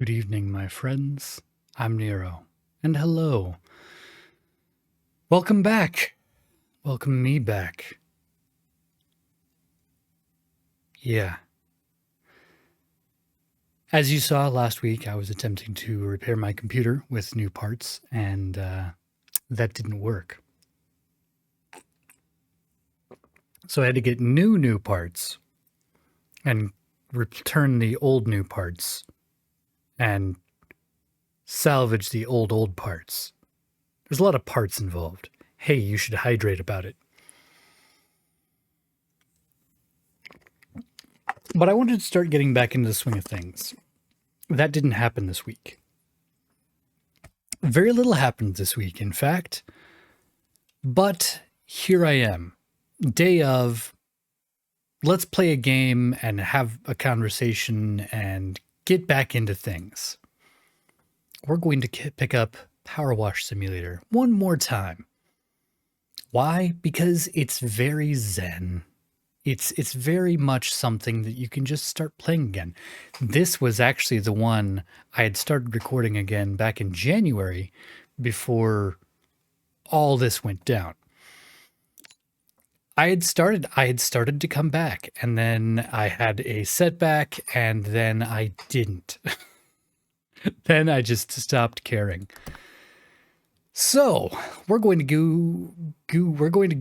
Good evening, my friends. I'm Nero. And hello. Welcome back. Welcome me back. Yeah. As you saw last week, I was attempting to repair my computer with new parts, and that didn't work. So I had to get new parts and return the old new parts and salvage the old parts. There's a lot of parts involved. Hey, you should hydrate about it. But I wanted to start getting back into the swing of things. That didn't happen this week. Very little happened this week, in fact. But here I am, day of, let's play a game and have a conversation and get back into things. We're going to pick up PowerWash Simulator one more time. Why? Because it's very zen. It's very much something that you can just start playing again. This was actually the one I had started recording again back in January before all this went down. I had started to come back, and then I had a setback, and then I didn't. Then I just stopped caring. So we're going to we're going to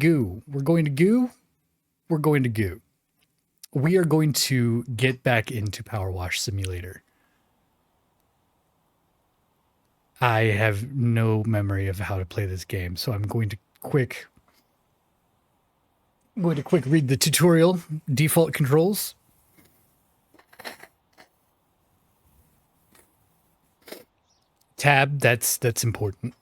get back into PowerWash Simulator. I have no memory of how to play this game, so I'm going to quick read the tutorial default controls. Tab, that's important.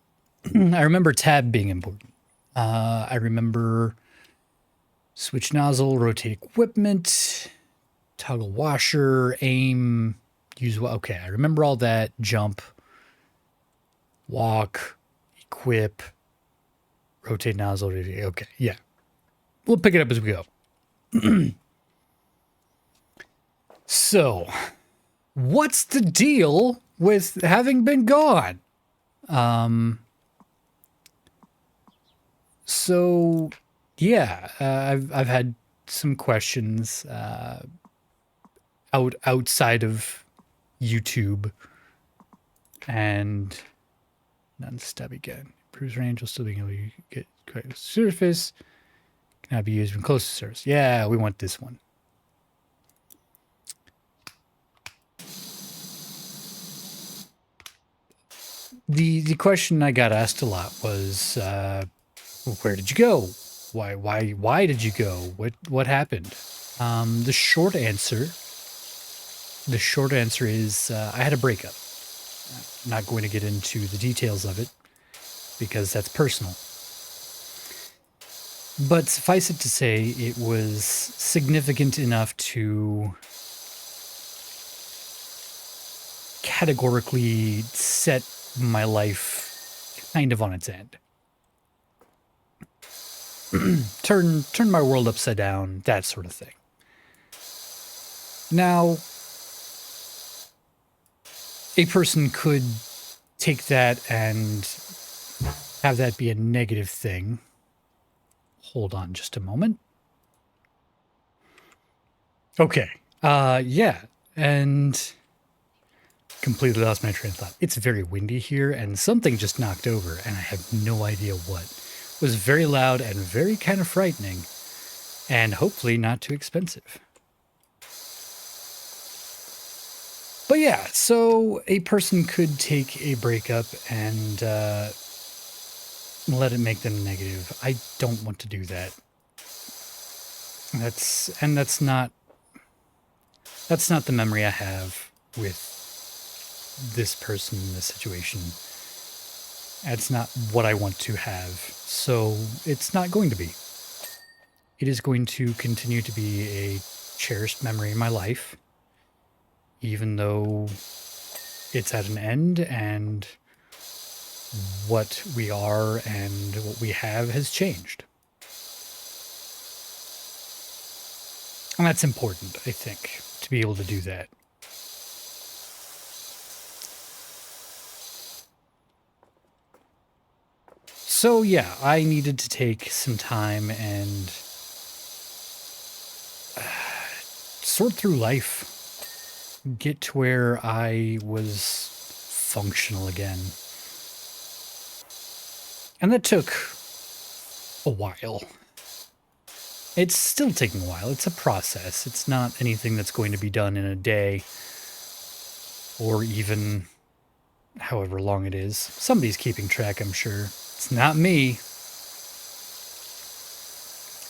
I remember tab being important. I remember switch nozzle, rotate equipment, toggle washer, aim, use. Okay, I remember all that. Jump, walk, equip, rotate nozzle. Okay, yeah. We'll pick it up as we go. So, what's the deal with having been gone? So yeah, I've had some questions outside of YouTube, and non-stub again. Improves range, will still be able to get correct surface. Cannot be used when close to surface. Yeah, we want this one. The question I got asked a lot was, where did you go? Why did you go? What happened? The short answer is I had a breakup. I'm not going to get into the details of it because that's personal. But suffice it to say, it was significant enough to categorically set my life kind of on its end. turn my world upside down, that sort of thing. Now, a person could take that and have that be a negative thing. Hold on just a moment. Okay. Yeah. And completely lost my train of thought. It's very windy here, and something just knocked over, and I have no idea what. It was very loud and very kind of frightening, and hopefully not too expensive. But yeah, so a person could take a breakup and let it make them negative. I don't want to do that. That's not the memory I have with this person in this situation. That's not what I want to have. So it's not going to be. It is going to continue to be a cherished memory in my life, even though it's at an end and what we are and what we have has changed. And that's important, I think, to be able to do that. So yeah, I needed to take some time and sort through life, get to where I was functional again. And that took a while. It's still taking a while. It's a process. It's not anything that's going to be done in a day or even however long it is. Somebody's keeping track, I'm sure. It's not me.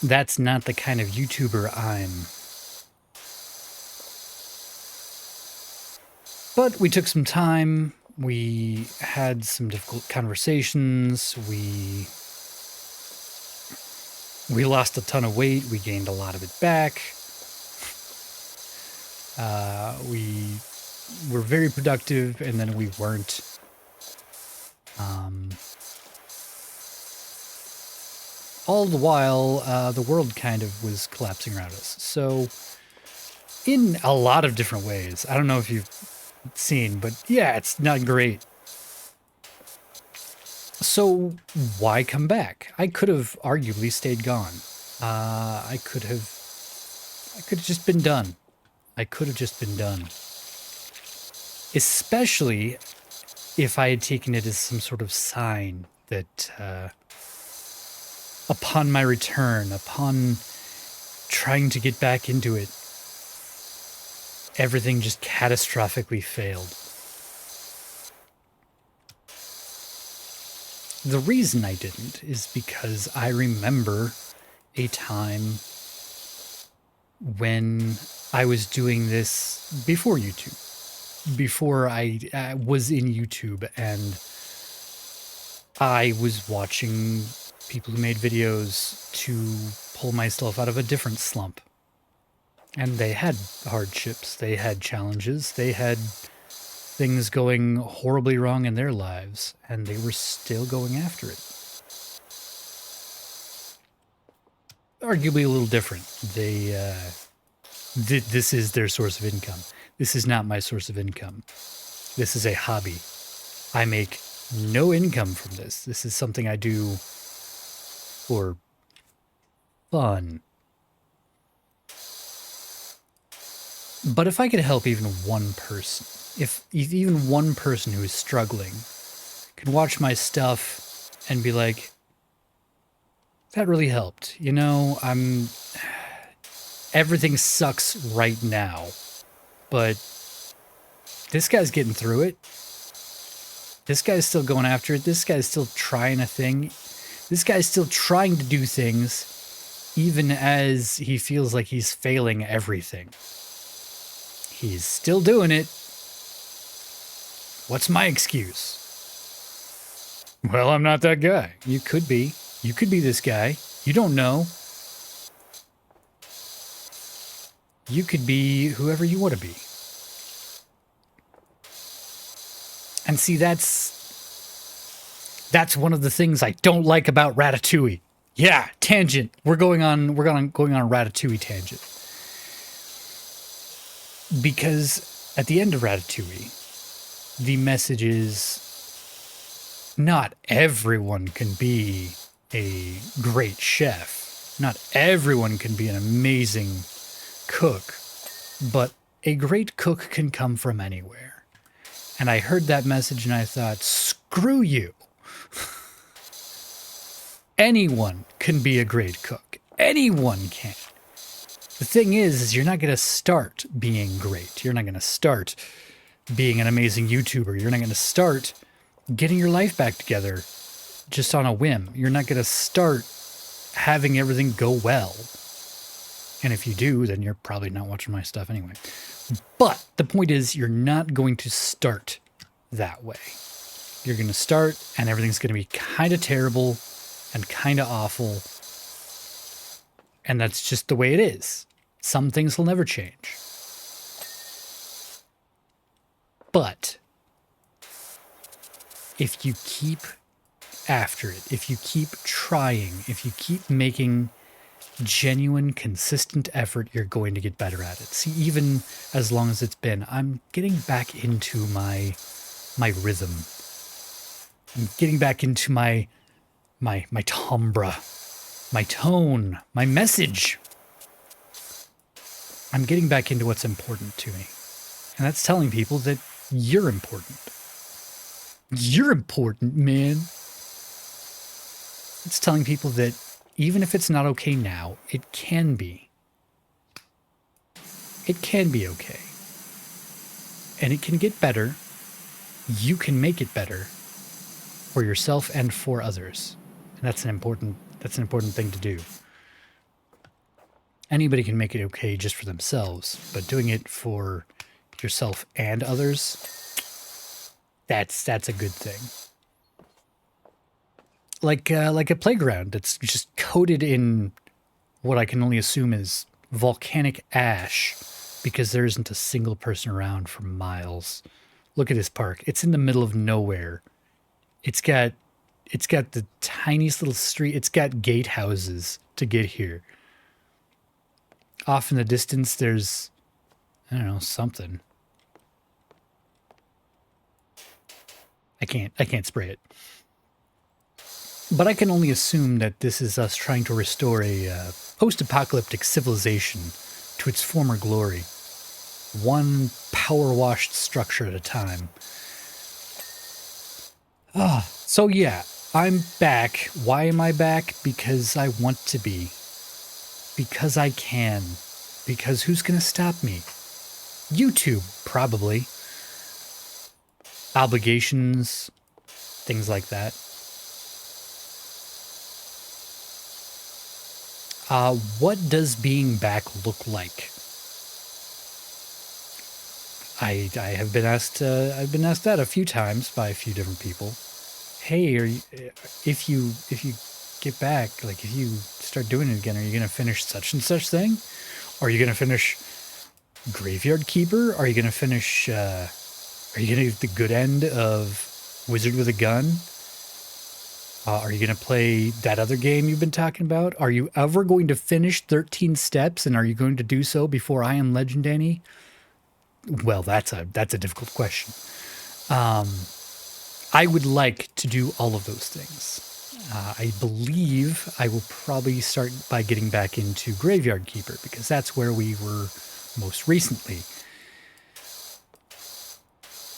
That's not the kind of YouTuber I'm. But we took some time. We had some difficult conversations. We lost a ton of weight. We gained a lot of it back. We were very productive, and then we weren't. All the while, the world kind of was collapsing around us. So, in a lot of different ways. I don't know if you've seen, but yeah, it's not great. So why come back? I could have arguably stayed gone. I could have just been done. I could have just been done. Especially if I had taken it as some sort of sign that upon my return, upon trying to get back into it, everything just catastrophically failed. The reason I didn't is because I remember a time when I was doing this before YouTube, before I was in YouTube, and I was watching people who made videos to pull myself out of a different slump. And they had hardships, they had challenges, they had things going horribly wrong in their lives, and they were still going after it. Arguably a little different. This is their source of income. This is not my source of income. This is a hobby. I make no income from this. This is something I do for fun. But if I could help even one person, if even one person who is struggling can watch my stuff and be like, that really helped. You know, everything sucks right now, but this guy's getting through it. This guy's still going after it. This guy's still trying a thing. This guy's still trying to do things, even as he feels like he's failing everything. He's still doing it. What's my excuse? Well, I'm not that guy. You could be. You could be this guy. You don't know. You could be whoever you want to be. And see, that's one of the things I don't like about Ratatouille. Yeah, tangent. We're going on a Ratatouille tangent. Because at the end of Ratatouille, the message is not everyone can be a great chef. Not everyone can be an amazing cook. But a great cook can come from anywhere. And I heard that message and I thought, screw you. Anyone can be a great cook. Anyone can. The thing is you're not going to start being great. You're not going to start being an amazing YouTuber. You're not going to start getting your life back together just on a whim. You're not going to start having everything go well. And if you do, then you're probably not watching my stuff anyway. But the point is, you're not going to start that way. You're going to start and everything's going to be kind of terrible and kind of awful. And that's just the way it is. Some things will never change. But if you keep after it, if you keep trying, if you keep making genuine, consistent effort, you're going to get better at it. See, even as long as it's been, I'm getting back into my rhythm. I'm getting back into my my timbre, my tone, my message. I'm getting back into what's important to me. And that's telling people that you're important. You're important, man. It's telling people that even if it's not okay now, it can be. It can be okay. And it can get better. You can make it better for yourself and for others. And that's an important thing to do. Anybody can make it okay just for themselves, but doing it for yourself and others, that's a good thing. Like a playground that's just coated in what I can only assume is volcanic ash because there isn't a single person around for miles. Look at this park. It's in the middle of nowhere. It's got the tiniest little street. It's got gatehouses to get here. Off in the distance, there's, I don't know, something. I can't spray it. But I can only assume that this is us trying to restore a post-apocalyptic civilization to its former glory. One power-washed structure at a time. So yeah, I'm back. Why am I back? Because I want to be. Because I can. Because who's going to stop me? YouTube, probably. Obligations, things like that. What does being back look like? I have been asked. I've been asked that a few times by a few different people. Hey, if you get back, like if you start doing it again, are you gonna finish such and such thing? Are you gonna finish Graveyard Keeper? Are you gonna finish? Are you gonna get the good end of Wizard with a Gun? Are you going to play that other game you've been talking about? Are you ever going to finish 13 steps, and are you going to do so before I Am Legend, Danny? Well, that's a difficult question. I would like to do all of those things. I believe I will probably start by getting back into Graveyard Keeper, because that's where we were most recently.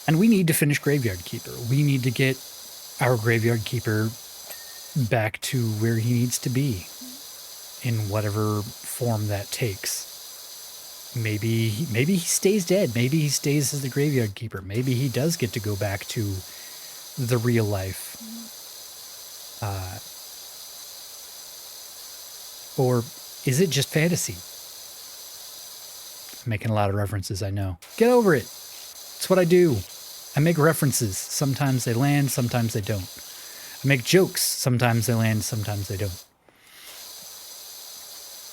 And we need to finish Graveyard Keeper. We need to get our Graveyard Keeper back to where he needs to be in whatever form that takes. Maybe he stays dead. Maybe he stays as the Graveyard Keeper. Maybe he does get to go back to the real life. Or is it just fantasy? I'm making a lot of references, I know. Get over it. It's what I do. I make references. Sometimes they land, sometimes they don't. I make jokes. Sometimes they land, sometimes they don't.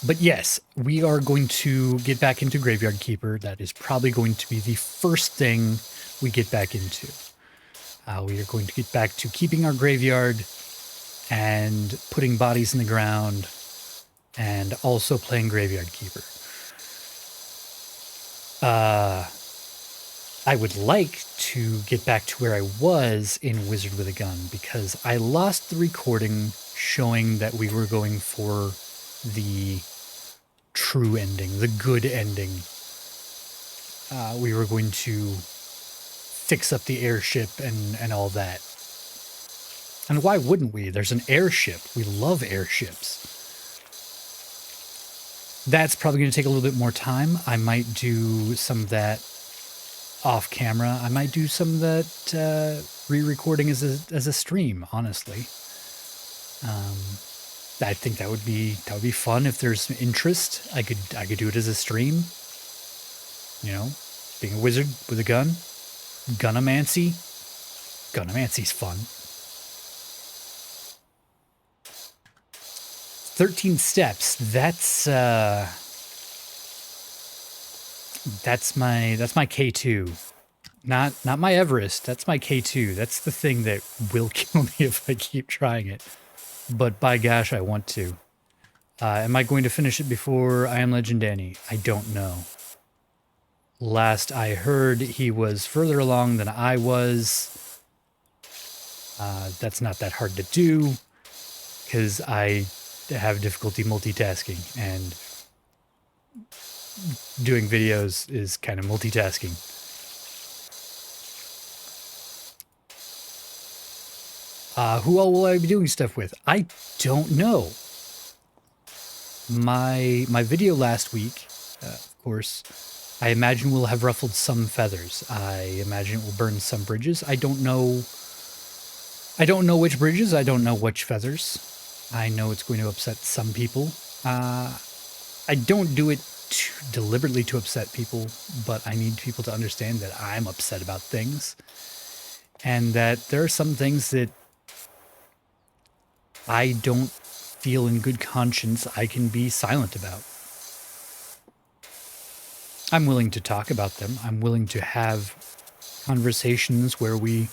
But yes, we are going to get back into Graveyard Keeper. That is probably going to be the first thing we get back into. We are going to get back to keeping our graveyard and putting bodies in the ground and also playing Graveyard Keeper. I would like to get back to where I was in Wizard with a Gun because I lost the recording showing that we were going for the true ending, the good ending. We were going to fix up the airship and all that. And why wouldn't we? There's an airship. We love airships. That's probably going to take a little bit more time. I might do some of that off camera. I might do some of that re-recording as a stream, honestly. I think that would be fun if there's interest. I could do it as a stream. You know, being a wizard with a gun. Gunamancy. Gunamancy's fun. 13 steps. That's my K2. Not my Everest. That's my K2. That's the thing that will kill me if I keep trying it. But by gosh, I want to. Am I going to finish it before I Am Legend Danny? I don't know. Last I heard, he was further along than I was. That's not that hard to do. because I have difficulty multitasking, and doing videos is kind of multitasking. Who all will I be doing stuff with? I don't know. My video last week, of course, I imagine will have ruffled some feathers. I imagine it will burn some bridges. I don't know. I don't know which bridges. I don't know which feathers. I know it's going to upset some people. I don't do it deliberately to upset people, but I need people to understand that I'm upset about things, and that there are some things that I don't feel in good conscience I can be silent about. I'm willing to talk about them. I'm willing to have conversations where we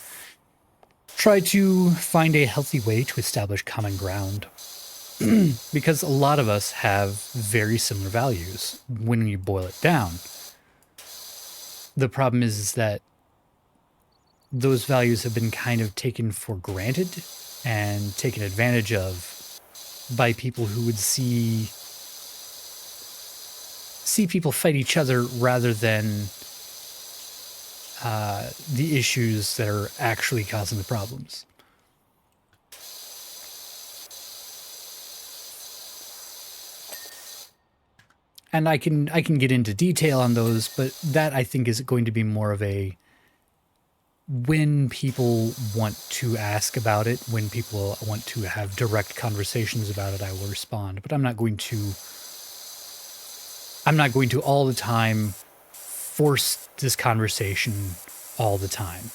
try to find a healthy way to establish common ground. Because a lot of us have very similar values when you boil it down. The problem is that those values have been kind of taken for granted and taken advantage of by people who would see people fight each other rather than the issues that are actually causing the problems. And I can get into detail on those, but that I think is going to be more of a when people want to ask about it, when people want to have direct conversations about it, I will respond. But I'm not going to all the time force this conversation all the time.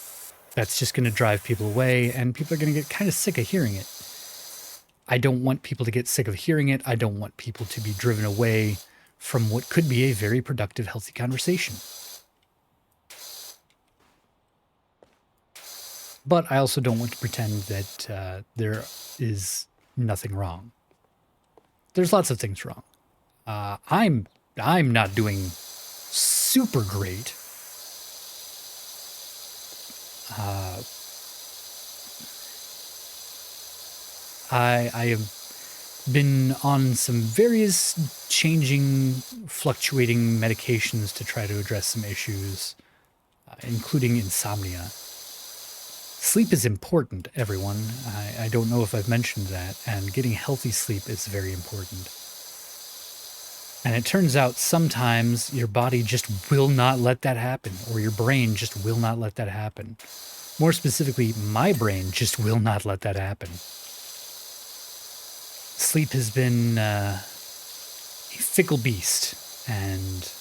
That's just going to drive people away, and people are going to get kind of sick of hearing it. I don't want people to get sick of hearing it. I don't want people to be driven away from what could be a very productive, healthy conversation. But I also don't want to pretend that there is nothing wrong. There's lots of things wrong. I'm not doing super great. I have been on some various changing, fluctuating medications to try to address some issues, including insomnia. Sleep is important, everyone. I don't know if I've mentioned that, and getting healthy sleep is very important. And it turns out sometimes your body just will not let that happen, or your brain just will not let that happen. More specifically, my brain just will not let that happen. Sleep has been a fickle beast, and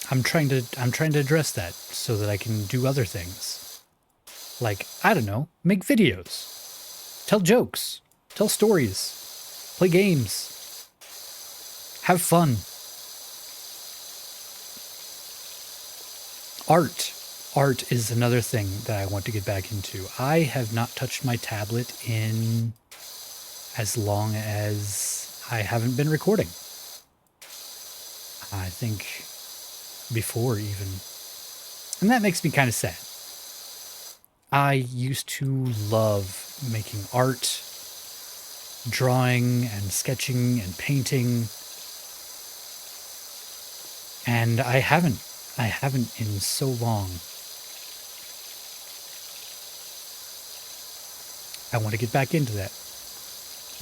I'm trying to address that so that I can do other things. Like, I don't know, make videos, tell jokes, tell stories, play games, have fun. Art is another thing that I want to get back into. I have not touched my tablet in as long as I haven't been recording. I think before even. And that makes me kind of sad. I used to love making art, drawing and sketching and painting. And I haven't in so long. I want to get back into that.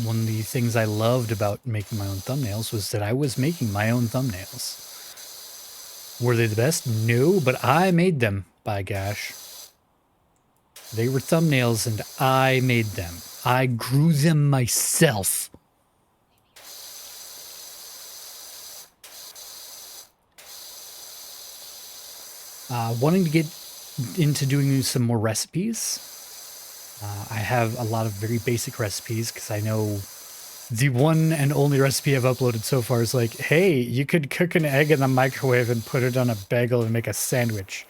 One of the things I loved about making my own thumbnails was that I was making my own thumbnails. Were they the best? No, but I made them, by gosh. They were thumbnails and I made them. I grew them myself. Wanting to get into doing some more recipes. I have a lot of very basic recipes because I know the one and only recipe I've uploaded so far is like, hey, you could cook an egg in the microwave and put it on a bagel and make a sandwich,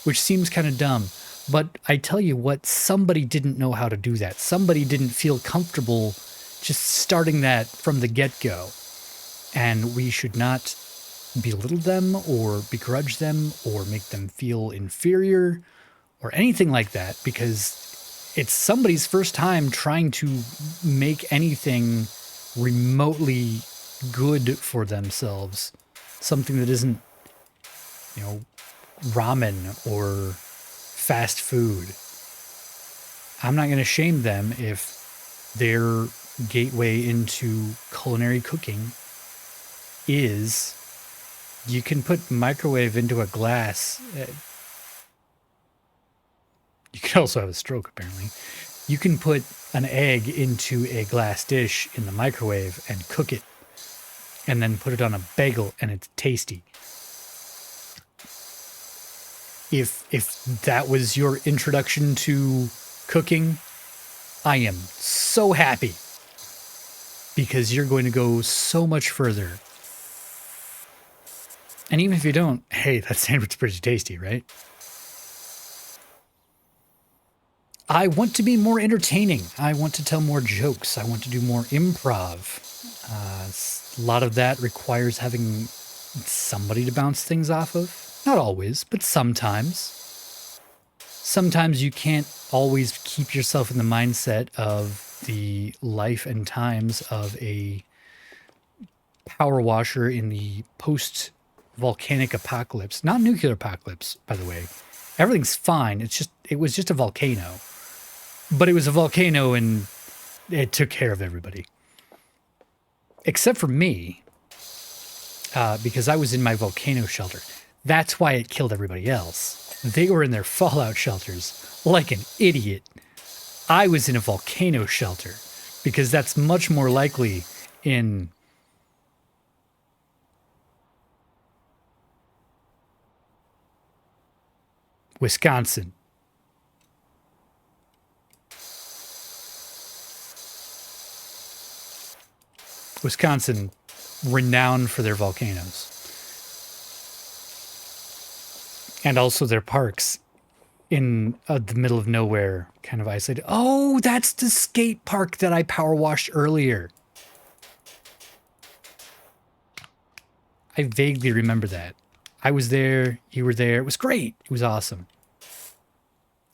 which seems kind of dumb. But I tell you what, somebody didn't know how to do that. Somebody didn't feel comfortable just starting that from the get-go. And we should not belittle them or begrudge them or make them feel inferior or anything like that, because it's somebody's first time trying to make anything remotely good for themselves. Something that isn't, you know, ramen or fast food. I'm not going to shame them if their gateway into culinary cooking is you can put microwave into a glass. You can also have a stroke, apparently. You can put an egg into a glass dish in the microwave and cook it, and then put it on a bagel, and it's tasty. If that was your introduction to cooking, I am so happy, because you're going to go so much further. And even if you don't, hey, that sandwich is pretty tasty, right? I want to be more entertaining. I want to tell more jokes. I want to do more improv. A lot of that requires having somebody to bounce things off of. Not always, but sometimes. Sometimes you can't always keep yourself in the mindset of the life and times of a power washer in the post-volcanic apocalypse. Not nuclear apocalypse, by the way. Everything's fine. It was just a volcano. But it was a volcano and it took care of everybody. Except for me, because I was in my volcano shelter. That's why it killed everybody else. They were in their fallout shelters like an idiot. I was in a volcano shelter because that's much more likely in Wisconsin. Wisconsin, renowned for their volcanoes. And also their parks in the middle of nowhere, kind of isolated. Oh, that's the skate park that I power washed earlier. I vaguely remember that. I was there, you were there. It was great. It was awesome.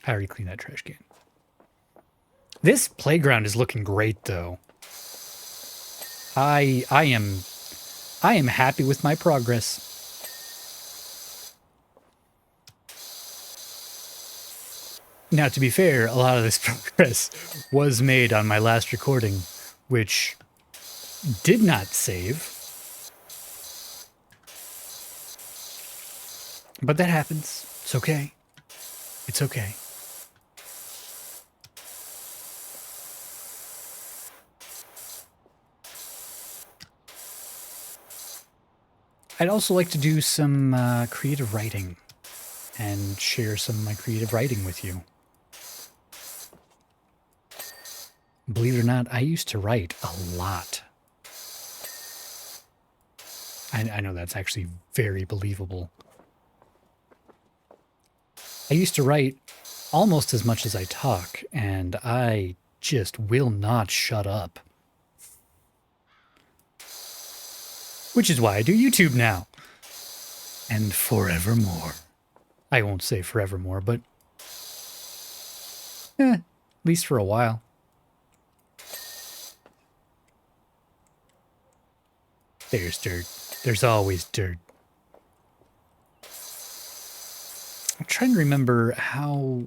I already cleaned that trash can. This playground is looking great, though. I am happy with my progress. Now, to be fair, a lot of this progress was made on my last recording, which did not save. But that happens. It's okay. It's okay. I'd also like to do some creative writing and share some of my creative writing with you. Believe it or not, I used to write a lot. I know that's actually very believable. I used to write almost as much as I talk, and I just will not shut up. Which is why I do YouTube now. And forevermore. I won't say forevermore, but at least for a while. There's dirt. There's always dirt. I'm trying to remember how...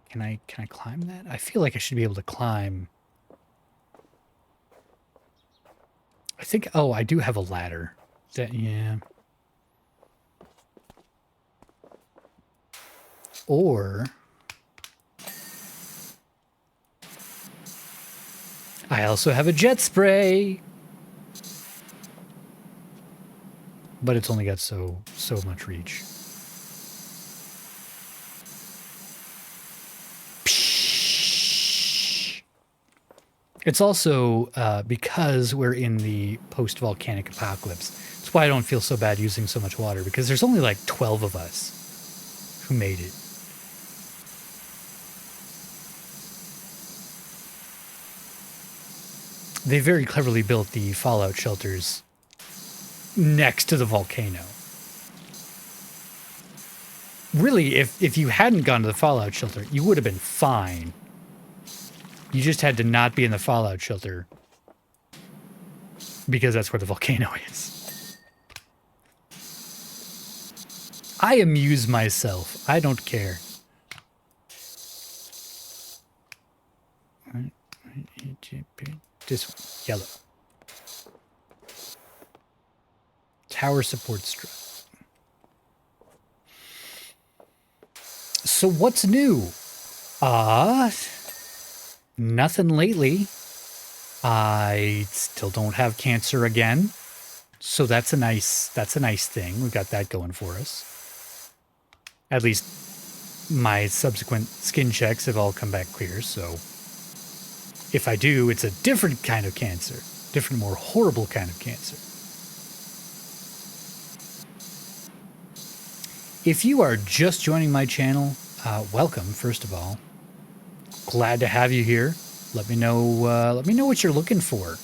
Can I climb that? I feel like I should be able to climb. I think, oh, I do have a ladder. Yeah. Or I also have a jet spray. But it's only got so much reach. It's also because we're in the post-volcanic apocalypse. That's why I don't feel so bad using so much water, because there's only like 12 of us who made it. They very cleverly built the fallout shelters next to the volcano. Really, if you hadn't gone to the fallout shelter, you would have been fine. You just had to not be in the fallout shelter because that's where the volcano is. I amuse myself. I don't care. Just yellow. Tower support strut. So what's new? Nothing lately. I still don't have cancer again. So that's a nice thing. We got that going for us. At least my subsequent skin checks have all come back clear, so if I do, it's a different kind of cancer. Different, more horrible kind of cancer. If you are just joining my channel, welcome, first of all. Glad to have you here. Let me know what you're looking for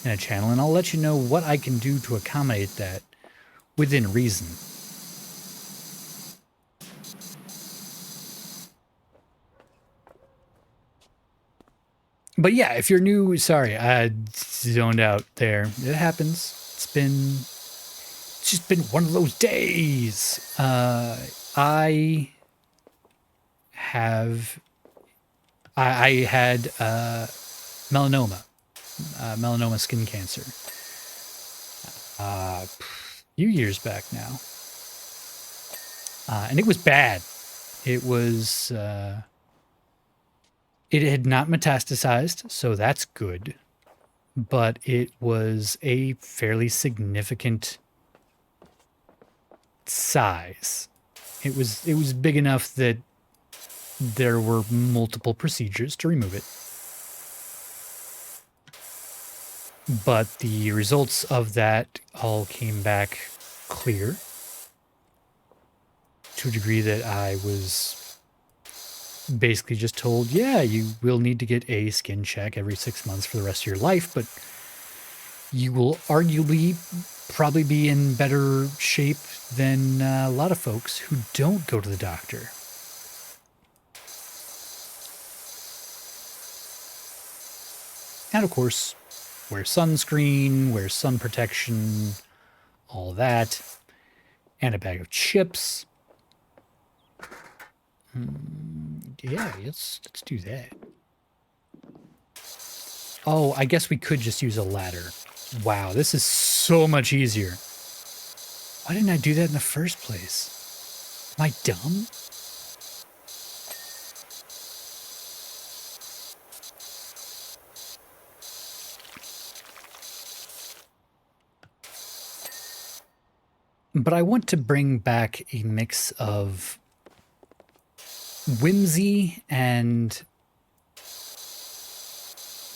in a channel, and I'll let you know what I can do to accommodate that within reason. But yeah, if you're new, sorry, I zoned out there. It happens. It's just been one of those days. I had melanoma skin cancer a few years back now, and it was bad. It was it had not metastasized, so that's good, but it was a fairly significant size. It was big enough that there were multiple procedures to remove it. But the results of that all came back clear to a degree that I was basically just told, yeah, you will need to get a skin check every 6 months for the rest of your life, but you will arguably probably be in better shape than a lot of folks who don't go to the doctor. And of course, wear sunscreen, wear sun protection, all that, and a bag of chips. Yeah, let's do that. Oh, I guess we could just use a ladder. Wow, this is so much easier. Why didn't I do that in the first place? Am I dumb? But I want to bring back a mix of whimsy and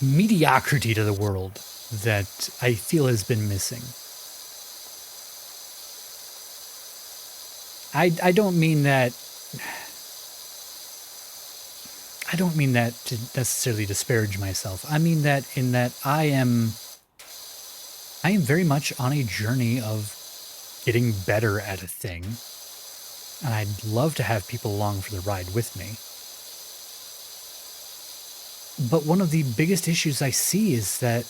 mediocrity to the world that I feel has been missing. I don't mean that to necessarily disparage myself. I mean that in that I am very much on a journey of getting better at a thing, and I'd love to have people along for the ride with me. But one of the biggest issues I see is that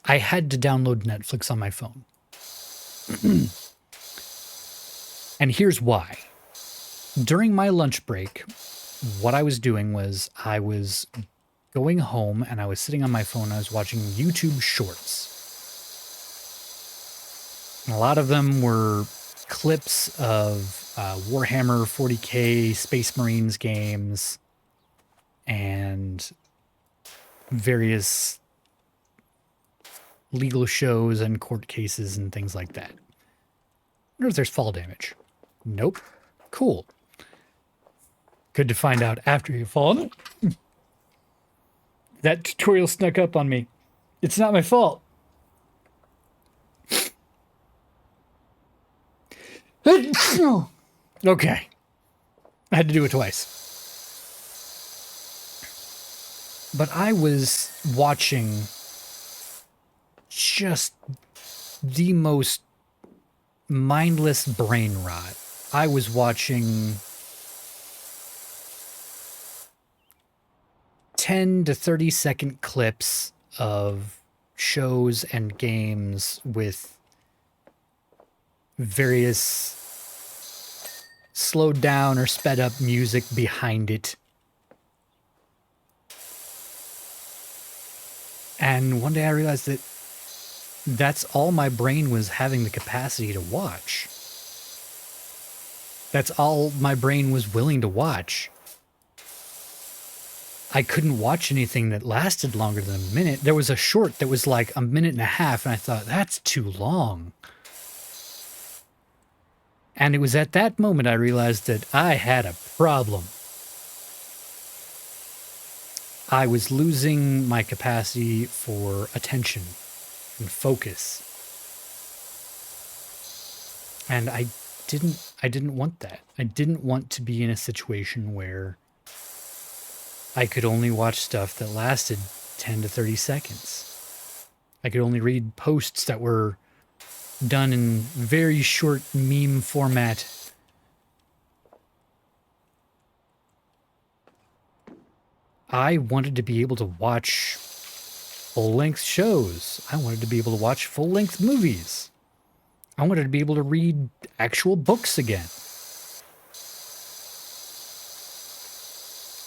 I had to download Netflix on my phone. And here's why. During my lunch break, what I was doing was I was going home and I was sitting on my phone and I was watching YouTube shorts. And a lot of them were clips of Warhammer 40K Space Marines games and various legal shows and court cases and things like that. I wonder if there's fall damage. Nope. Cool. Good to find out after you've fallen. That tutorial snuck up on me. It's not my fault. Okay. I had to do it twice. But I was watching just the most mindless brain rot. I was watching 10 to 30-second clips of shows and games with various slowed down or sped up music behind it. And one day I realized that that's all my brain was having the capacity to watch. That's all my brain was willing to watch. I couldn't watch anything that lasted longer than a minute. There was a short that was like a minute and a half, and I thought, that's too long. And it was at that moment I realized that I had a problem. I was losing my capacity for attention and focus. And I didn't want that. I didn't want to be in a situation where I could only watch stuff that lasted 10 to 30 seconds. I could only read posts that were done in very short meme format. I wanted to be able to watch full-length shows. I wanted to be able to watch full-length movies. I wanted to be able to read actual books again.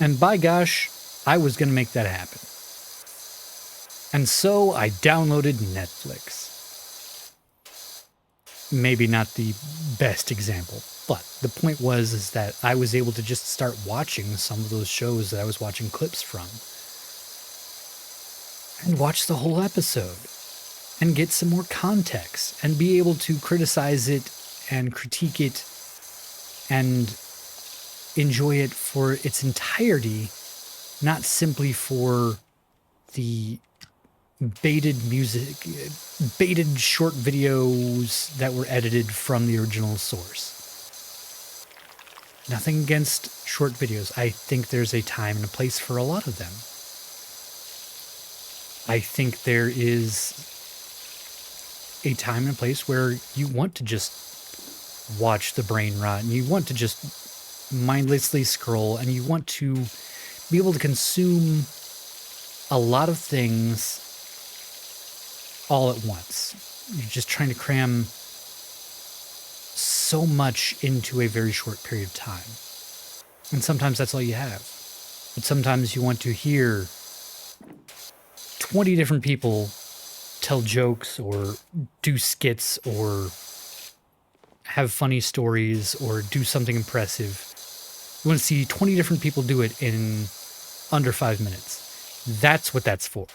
And by gosh, I was going to make that happen. And so I downloaded Netflix. Maybe not the best example, but the point was that I was able to just start watching some of those shows that I was watching clips from and watch the whole episode and get some more context and be able to criticize it and critique it and enjoy it for its entirety, not simply for the baited short videos that were edited from the original source. Nothing against short videos. I think there's a time and a place for a lot of them. I think there is a time and a place where you want to just watch the brain rot and you want to just mindlessly scroll and you want to be able to consume a lot of things all at once. You're just trying to cram so much into a very short period of time. And sometimes that's all you have. But sometimes you want to hear 20 different people tell jokes or do skits or have funny stories or do something impressive. You want to see 20 different people do it in under 5 minutes. That's what that's for.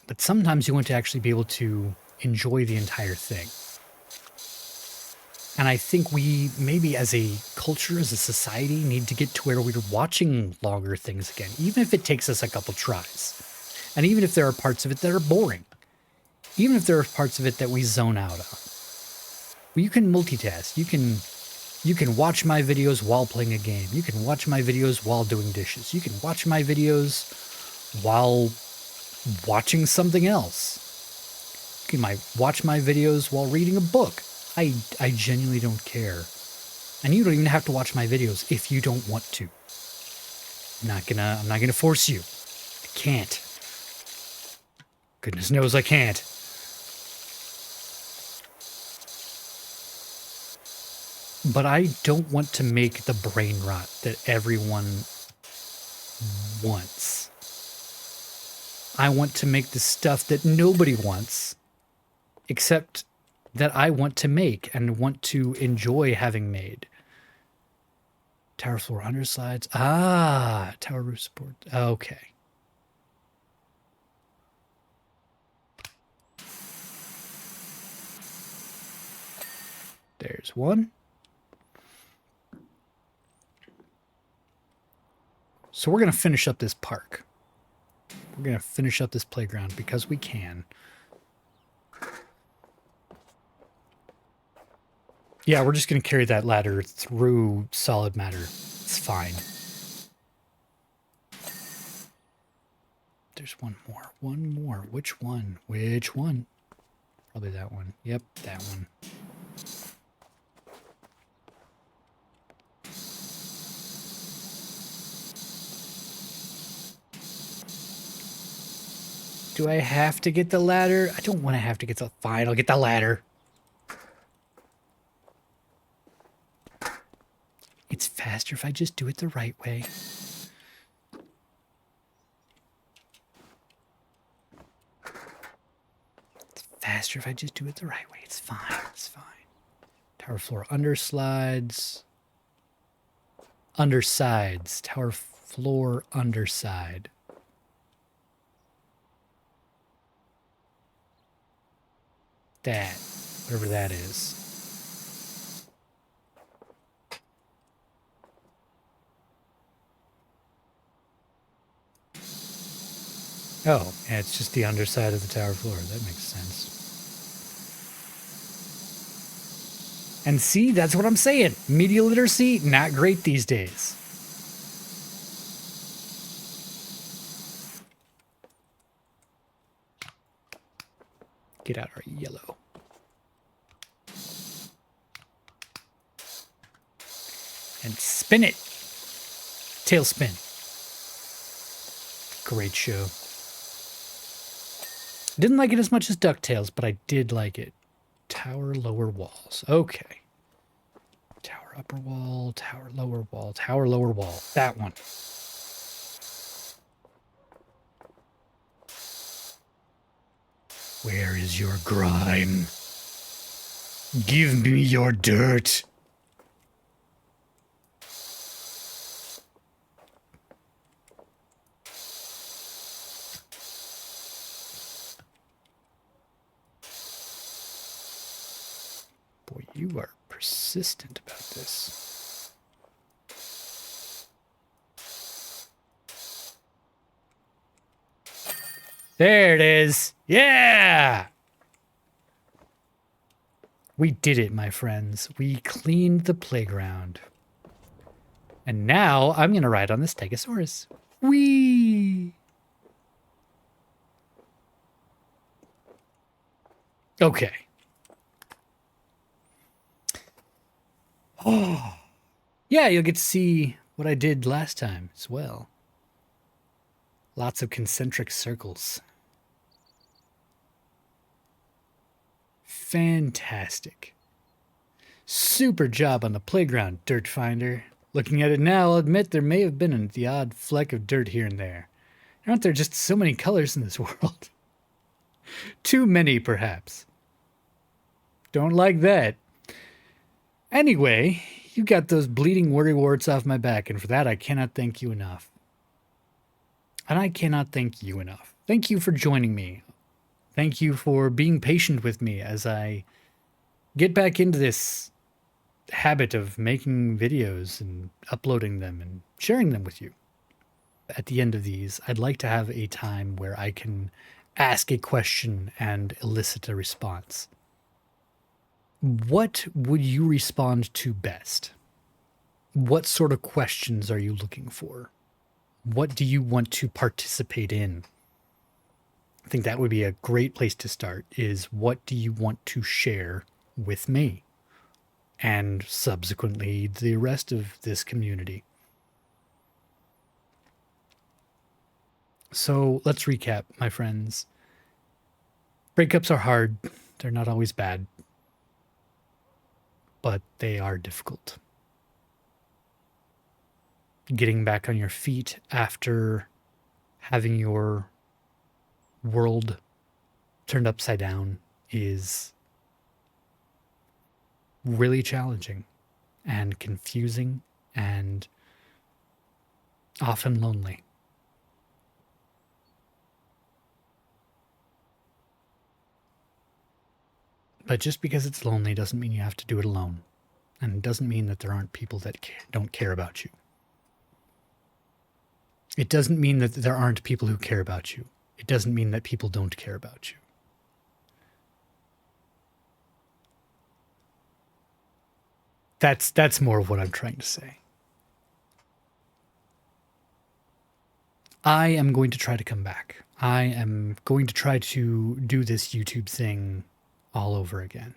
But sometimes you want to actually be able to enjoy the entire thing. And I think we, maybe as a culture, as a society, need to get to where we're watching longer things again, even if it takes us a couple tries. And even if there are parts of it that are boring. Even if there are parts of it that we zone out on. Well, you can multitask. You can watch my videos while playing a game. You can watch my videos while doing dishes. You can watch my videos while watching something else. You can watch my videos while reading a book. I genuinely don't care. And you don't even have to watch my videos if you don't want to. I'm not gonna force you. I can't. Goodness knows I can't. But I don't want to make the brain rot that everyone wants. I want to make the stuff that nobody wants, except that I want to make and want to enjoy having made. Tower floor underslides. Ah, tower roof support. Okay. There's one. So we're going to finish up this park. We're going to finish up this playground because we can. Yeah, we're just going to carry that ladder through solid matter. It's fine. There's one more. One more. Which one? Which one? Probably that one. Yep, that one. Do I have to get the ladder? I don't want to have to get the... Fine, I'll get the ladder. It's faster if I just do it the right way. It's faster if I just do it the right way. It's fine. It's fine. Tower floor underslides. Undersides. Tower floor underside. That. Whatever that is. Oh, yeah, it's just the underside of the tower floor. That makes sense. And see, that's what I'm saying. Media literacy, not great these days. Get out our yellow. And spin it. Tailspin. Great show. Didn't like it as much as DuckTales, but I did like it. Tower lower walls. Okay. Tower upper wall, tower lower wall, tower lower wall. That one. Where is your grime? Give me your dirt. Boy, you are persistent about this. There it is. Yeah! We did it, my friends. We cleaned the playground. And now I'm going to ride on the Stegosaurus. Whee! Okay. Oh. Yeah, you'll get to see what I did last time as well. Lots of concentric circles. Fantastic. Super job on the playground, Dirt Finder. Looking at it now, I'll admit there may have been the odd fleck of dirt here and there. Aren't there just so many colors in this world? Too many, perhaps. Don't like that. Anyway, you got those bleeding worrywarts off my back, and for that I cannot thank you enough. And I cannot thank you enough. Thank you for joining me. Thank you for being patient with me as I get back into this habit of making videos and uploading them and sharing them with you. At the end of these, I'd like to have a time where I can ask a question and elicit a response. What would you respond to best? What sort of questions are you looking for? What do you want to participate in? I think that would be a great place to start, is what do you want to share with me and subsequently the rest of this community? So let's recap, my friends. Breakups are hard. They're not always bad, but they are difficult. Getting back on your feet after having your world turned upside down is really challenging and confusing and often lonely. But just because it's lonely doesn't mean you have to do it alone. And it doesn't mean that there aren't people that don't care about you. It doesn't mean that there aren't people who care about you. It doesn't mean that people don't care about you. That's more of what I'm trying to say. I am going to try to come back. I am going to try to do this YouTube thing all over again.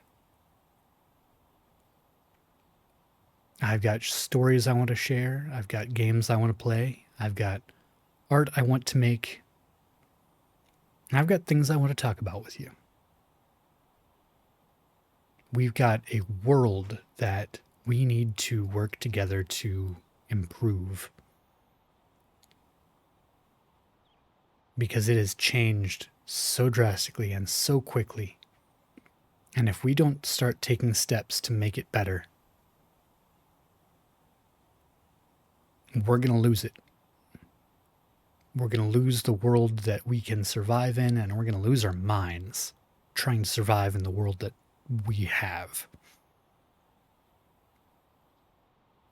I've got stories I want to share. I've got games I want to play. I've got art I want to make. I've got things I want to talk about with you. We've got a world that we need to work together to improve, because it has changed so drastically and so quickly. And if we don't start taking steps to make it better, we're going to lose it. We're going to lose the world that we can survive in, and we're going to lose our minds trying to survive in the world that we have.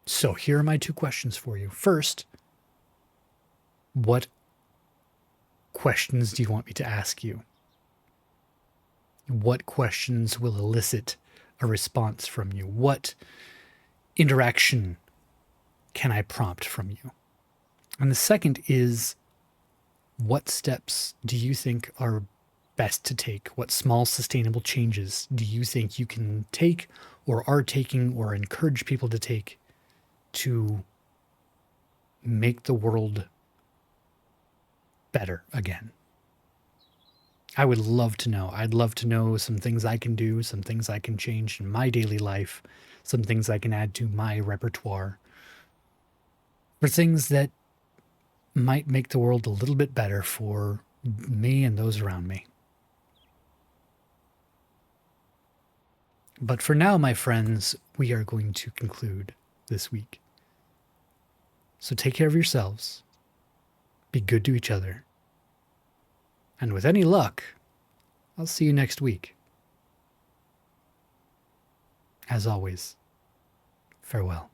So here are my 2 questions for you. First, what questions do you want me to ask you? What questions will elicit a response from you? What interaction can I prompt from you? And the second is, what steps do you think are best to take? What small sustainable changes do you think you can take or are taking or encourage people to take to make the world better again? I would love to know. I'd love to know some things I can do, some things I can change in my daily life, some things I can add to my repertoire, for things that might make the world a little bit better for me and those around me. But for now, my friends, we are going to conclude this week. So take care of yourselves, be good to each other, and with any luck, I'll see you next week. As always, farewell.